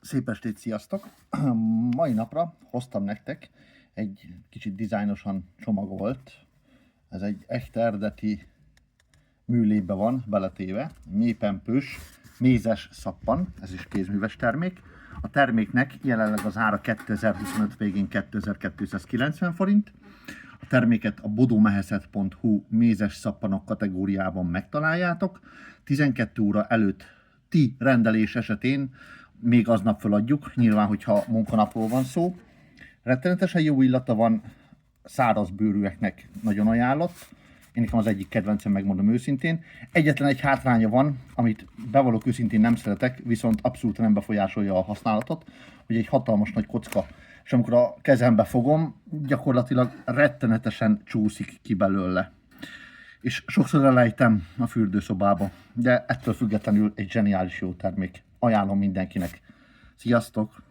Szép estét, sziasztok! Mai napra hoztam nektek egy kicsit dizájnosan csomagolt, ez egy echt eredeti műlébe van beletéve, mélypempős, mézes szappan, ez is kézműves termék. A terméknek jelenleg az ára 2025 végén 2290 forint. A terméket a bodomeheszet.hu mézes szappanok kategóriában megtaláljátok. 12 óra előtt ti rendelés esetén még aznap feladjuk, nyilván, hogyha munkanapról van szó. Rettenetesen jó illata van, száraz bőrűeknek nagyon ajánlott. Én nekem az egyik kedvencem, megmondom őszintén. Egyetlen egy hátránya van, amit bevallok őszintén nem szeretek, viszont abszolút nem befolyásolja a használatot, hogy egy hatalmas nagy kocka, és amikor a kezembe fogom, gyakorlatilag rettenetesen csúszik ki belőle. És sokszor elejtem a fürdőszobába, de ettől függetlenül egy zseniális jó termék. Ajánlom mindenkinek. Sziasztok!